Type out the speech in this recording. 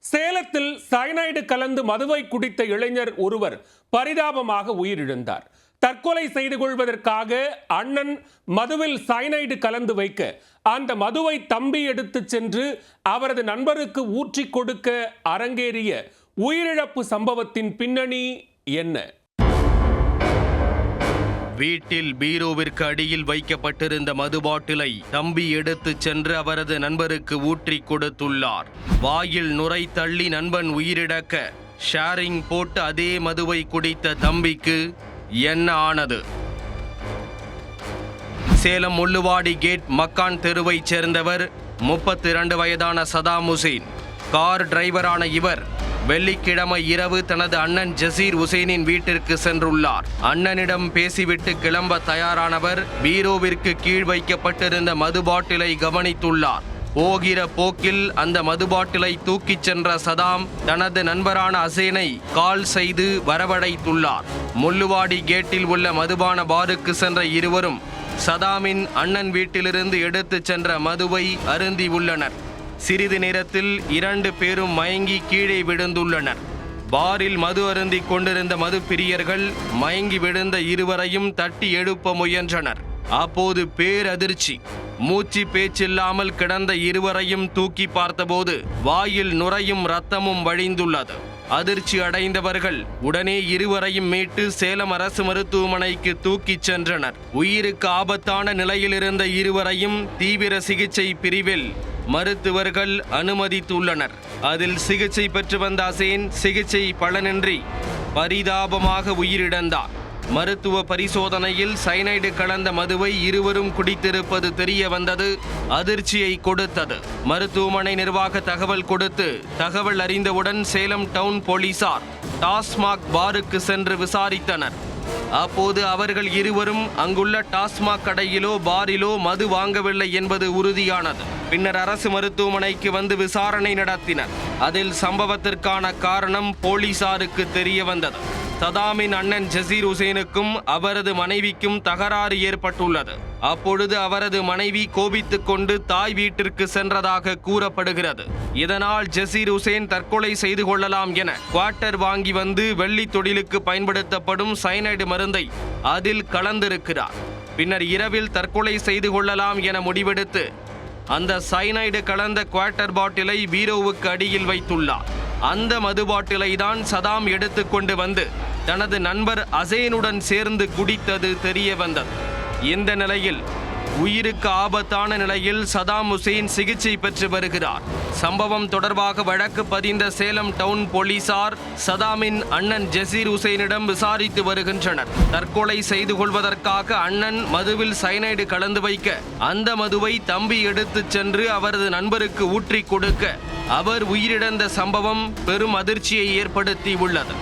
சேலத்தில் சயனைடு கலந்து மதுவை குடித்த இளைஞர் ஒருவர் பரிதாபமாக உயிரிழந்தார். தற்கொலை செய்து கொள்வதற்காக அண்ணன் மதுவில் சயனைடு கலந்து வைக்க அந்த மதுவை தம்பி எடுத்து சென்று அவரது நண்பருக்கு ஊற்றி கொடுக்க அரங்கேறிய உயிரிழப்பு சம்பவத்தின் பின்னணி என்ன? வீட்டில் பீரோவிற்கு அடியில் வைக்கப்பட்டிருந்த மது பாட்டிலை தம்பி எடுத்து சென்று அவரது நண்பருக்கு ஊற்றி கொடுத்துள்ளார். வாயில் நுரை தள்ளி நண்பன் உயிரிழக்க ஷேரிங் போட்டு அதே மதுவை குடித்த தம்பிக்கு என்ன ஆனது? சேலம் முள்ளுவாடி கேட் மக்கான் தெருவைச் சேர்ந்தவர் 32 வயதான சதாம் ஹுசேன். கார் டிரைவரான இவர் வெள்ளிக்கிழமை இரவு தனது அண்ணன் ஜசீர் ஹுசேனின் வீட்டிற்கு சென்றுள்ளார். அண்ணனிடம் பேசிவிட்டு கிளம்ப தயாரானவர் பீரோவிற்கு கீழ் வைக்கப்பட்டிருந்த மது பாட்டிலை கவனித்துள்ளார். போகிற போக்கில் அந்த மது பாட்டிலை தூக்கிச் சென்ற சதாம் தனது நண்பரான ஹசேனை கால் செய்து வரவழைத்துள்ளார். முள்ளுவாடி கேட்டில் உள்ள மதுபான பாருக்கு சென்ற இருவரும் சதாமின் அண்ணன் வீட்டிலிருந்து எடுத்துச் சென்ற மதுவை அருந்தி உள்ளனர். சிறிது நேரத்தில் 2 பேரும் மயங்கி கீழே விழுந்துள்ளனர். பாரில் மது அருந்தி கொண்டிருந்த மது பிரியர்கள் மயங்கி விழுந்த இருவரையும் தட்டி எழுப்ப முயன்றனர். அப்போது பேரதிர்ச்சி. மூச்சு பேச்சில்லாமல் கிடந்த இருவரையும் தூக்கி பார்த்தபோது வாயில் நுரையும் இரத்தமும் வழிந்துள்ளது. அதிர்ச்சி அடைந்தவர்கள் உடனே இருவரையும் மீட்டு சேலம் அரசு மருத்துவமனைக்கு தூக்கிச் சென்றனர். உயிருக்கு ஆபத்தான நிலையில் இருந்த இருவரையும் தீவிர சிகிச்சை பிரிவில் மருத்துவர்கள் அனுமதித்துள்ளனர். அதில் சிகிச்சை பெற்று வந்த ஹசேன் சிகிச்சை பலனின்றி பரிதாபமாக உயிரிழந்தார். மருத்துவ பரிசோதனையில் சயனைடு கலந்த மதுவை இருவரும் குடித்திருப்பது தெரிய வந்தது. அதிர்ச்சியை கொடுத்தது. மருத்துவமனை நிர்வாக தகவல் கொடுத்து தகவல் அறிந்தவுடன் சேலம் டவுன் போலீசார் டாஸ்மாக் பாருக்கு சென்று விசாரித்தனர். அப்போது அவர்கள் இருவரும் அங்குள்ள டாஸ்மாக் கடையிலோ பாரிலோ மது வாங்கவில்லை என்பது உறுதியானது. பின்னர் அரசு மருத்துவமனைக்கு வந்து விசாரணை நடத்தினர். அதில் சம்பவத்திற்கான காரணம் போலீசாருக்கு தெரிய வந்தது. சதாமின் அண்ணன் ஜசீர் ஹுசேனுக்கும் அவரது மனைவிக்கும் தகராறு ஏற்பட்டுள்ளது. அப்பொழுது அவரது மனைவி கோபித்துக் கொண்டு தாய் வீட்டிற்கு சென்றதாக கூறப்படுகிறது. இதனால் ஜசீர் ஹுசேன் தற்கொலை செய்து கொள்ளலாம் என குவார்ட்டர் வாங்கி வந்து வெள்ளி தொழிலுக்கு பயன்படுத்தப்படும் சயனைடு மருந்தை அதில் கலந்திருக்கிறார். பின்னர் இரவில் தற்கொலை செய்து கொள்ளலாம் என முடிவெடுத்து அந்த சயனைடு கலந்த குவார்ட்டர் பாட்டிலை பீரோவுக்கு அடியில் வைத்துள்ளார். அந்த மது பாட்டிலை தான் சதாம் எடுத்துக்கொண்டு வந்து தனது நண்பர் ஹசேனுடன் சேர்ந்து குடித்தது தெரிய வந்தது. இந்த நிலையில் உயிருக்கு ஆபத்தான நிலையில் சதாம் ஹுசேன் சிகிச்சை பெற்று வருகிறார். சம்பவம் தொடர்பாக வழக்கு பதிந்த சேலம் டவுன் போலீசார் சதாமின் அண்ணன் ஜசீர் ஹுசேனிடம் விசாரித்து வருகின்றனர். தற்கொலை செய்து கொள்வதற்காக அண்ணன் மதுவில் சயனைடு கலந்து வைக்க அந்த மதுவை தம்பி எடுத்துச் சென்று அவரது நண்பருக்கு ஊற்றி கொடுக்க அவர் உயிரிழந்த சம்பவம் பெரும் அதிர்ச்சியை ஏற்படுத்தி உள்ளது.